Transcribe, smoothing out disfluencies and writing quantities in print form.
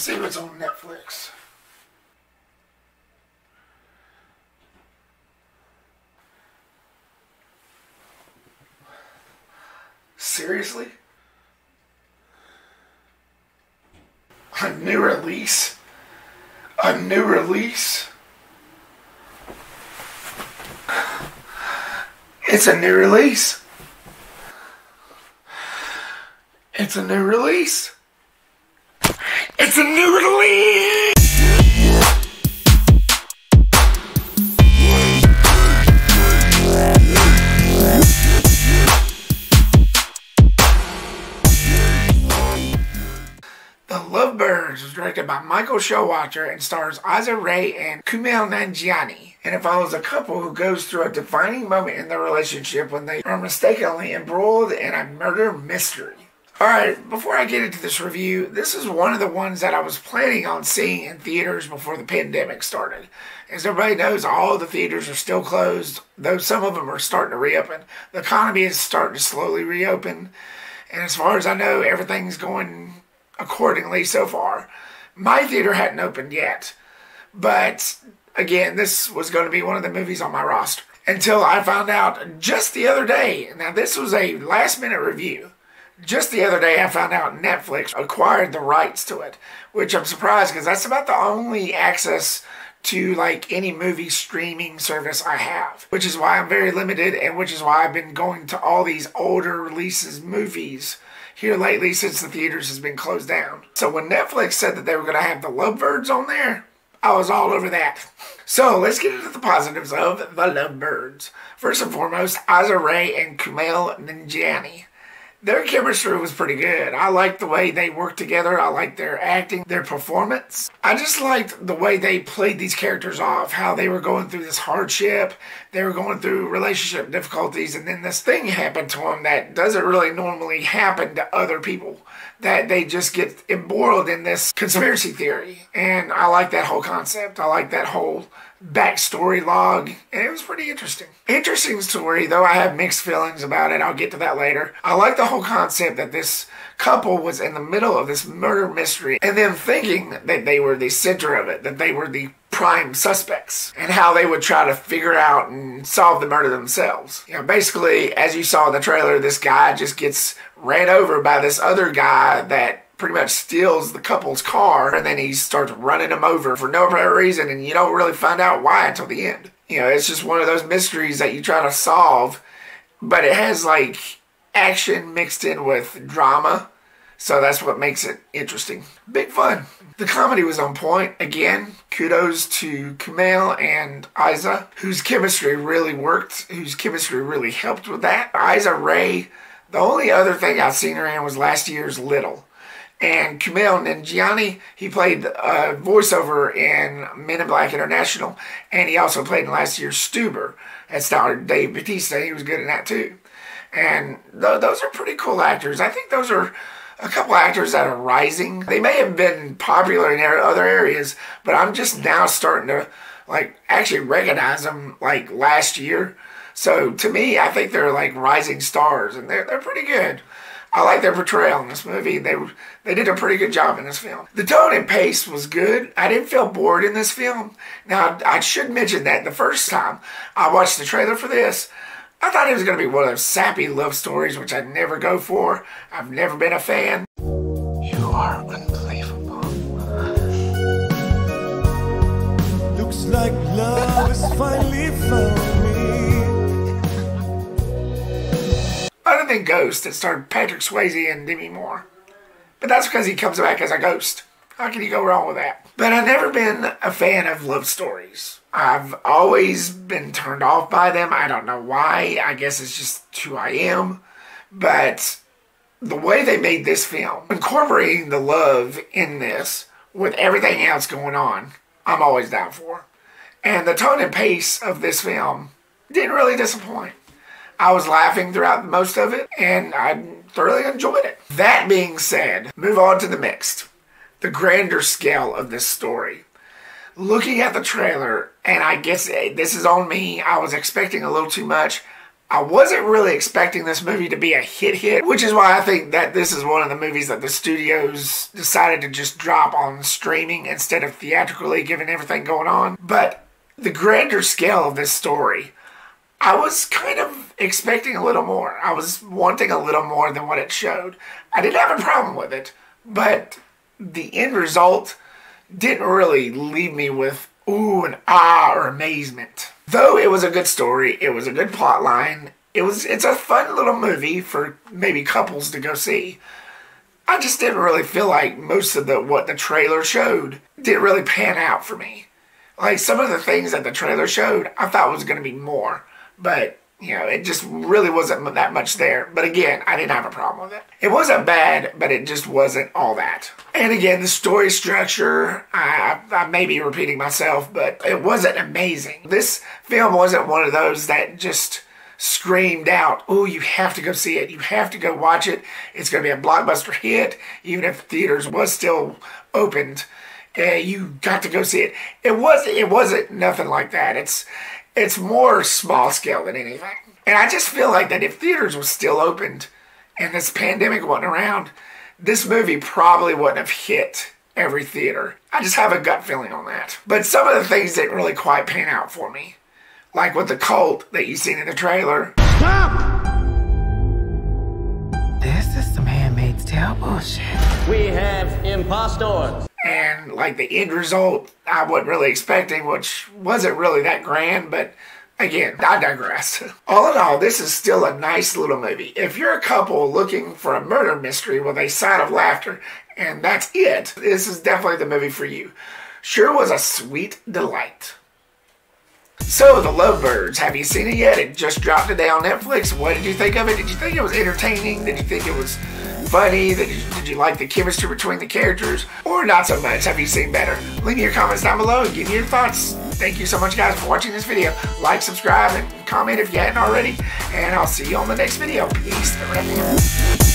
see what's on Netflix. Seriously? A new release? A new release? It's a new release. It's a new release. It's a new release! The Lovebirds was directed by Michael Showalter and stars Issa Rae and Kumail Nanjiani. And it follows a couple who goes through a defining moment in their relationship when they are mistakenly embroiled in a murder mystery. Alright, before I get into this review, this is one of the ones that I was planning on seeing in theaters before the pandemic started. As everybody knows, all the theaters are still closed, though some of them are starting to reopen. The economy is starting to slowly reopen, and as far as I know, everything's going accordingly so far. My theater hadn't opened yet, but again, this was going to be one of the movies on my roster. Until I found out just the other day, now this was a last minute review. Just the other day I found out Netflix acquired the rights to it, which I'm surprised because that's about the only access to like any movie streaming service I have, which is why I'm very limited and which is why I've been going to all these older releases movies here lately since the theaters has been closed down. So when Netflix said that they were going to have the Lovebirds on there, I was all over that. So let's get into the positives of the Lovebirds. First and foremost, Issa Rae and Kumail Nanjiani. Their chemistry was pretty good. I liked the way they worked together. I liked their acting, their performance. I just liked the way they played these characters off, how they were going through this hardship, they were going through relationship difficulties, and then this thing happened to them that doesn't really normally happen to other people, that they just get embroiled in this conspiracy theory. And I like that whole concept. I like that whole backstory log, and it was pretty interesting. Interesting story, though I have mixed feelings about it. I'll get to that later. I like the whole concept that this couple was in the middle of this murder mystery and then thinking that they were the center of it, that they were the prime suspects, and how they would try to figure out and solve the murder themselves. You know, basically, as you saw in the trailer, this guy just gets ran over by this other guy that pretty much steals the couple's car, and then he starts running them over for no apparent reason, and you don't really find out why until the end. You know, it's just one of those mysteries that you try to solve, but it has like action mixed in with drama, so that's what makes it interesting. Big fun. The comedy was on point. Again, kudos to Kumail and Issa, whose chemistry really worked, whose chemistry really helped with that. Issa Rae, the only other thing I've seen her in was last year's Little. And Kumail Nanjiani, he played voiceover in Men in Black International, and he also played in last year's Stuber. That starred Dave Bautista. He was good in that too. And those are pretty cool actors. I think those are a couple actors that are rising. They may have been popular in other areas, but I'm just now starting to like actually recognize them like last year. So to me, I think they're like rising stars, and they're pretty good. I like their portrayal in this movie. They did a pretty good job in this film. The tone and pace was good. I didn't feel bored in this film. Now, I should mention that the first time I watched the trailer for this, I thought it was going to be one of those sappy love stories, which I'd never go for. I've never been a fan. You are unbelievable. Looks like love is finally found me. Other than Ghost, it starred Patrick Swayze and Demi Moore. But that's because he comes back as a ghost. How can you go wrong with that? But I've never been a fan of love stories. I've always been turned off by them. I don't know why. I guess it's just who I am. But the way they made this film, incorporating the love in this with everything else going on, I'm always down for. And the tone and pace of this film didn't really disappoint. I was laughing throughout most of it, and I thoroughly enjoyed it. That being said, move on to the mixed. The grander scale of this story. Looking at the trailer, and I guess this is on me, I was expecting a little too much. I wasn't really expecting this movie to be a hit, which is why I think that this is one of the movies that the studios decided to just drop on streaming instead of theatrically, given everything going on. But the grander scale of this story, I was kind of expecting a little more. I was wanting a little more than what it showed. I didn't have a problem with it, but the end result didn't really leave me with ooh and ah or amazement. Though it was a good story, it was a good plot line, it's a fun little movie for maybe couples to go see. I just didn't really feel like most of what the trailer showed didn't really pan out for me. Like some of the things that the trailer showed, I thought was going to be more, but it just really wasn't that much there. But again, I didn't have a problem with it. It wasn't bad, but it just wasn't all that. And again, the story structure, I may be repeating myself, but it wasn't amazing. This film wasn't one of those that just screamed out, oh, you have to go see it. You have to go watch it. It's going to be a blockbuster hit, even if theaters was still opened. You got to go see it. It wasn't nothing like that. It's more small scale than anything. And I just feel like that if theaters was still opened and this pandemic wasn't around, this movie probably wouldn't have hit every theater. I just have a gut feeling on that. But some of the things didn't really quite pan out for me. Like with the cult that you seen in the trailer. Stop! This is some Handmaid's Tale bullshit. We have impostors. And like the end result, I wasn't really expecting, which wasn't really that grand, but again, I digress. All in all, this is still a nice little movie. If you're a couple looking for a murder mystery with a side of laughter, and that's it, this is definitely the movie for you. Sure was a sweet delight. So, The Lovebirds, have you seen it yet? It just dropped today on Netflix. What did you think of it? Did you think it was entertaining? Did you think it was funny? Did you like the chemistry between the characters? Or not so much? Have you seen better? Leave me your comments down below and give me your thoughts. Thank you so much, guys, for watching this video. Like, subscribe, and comment if you hadn't already. And I'll see you on the next video. Peace. The Rep.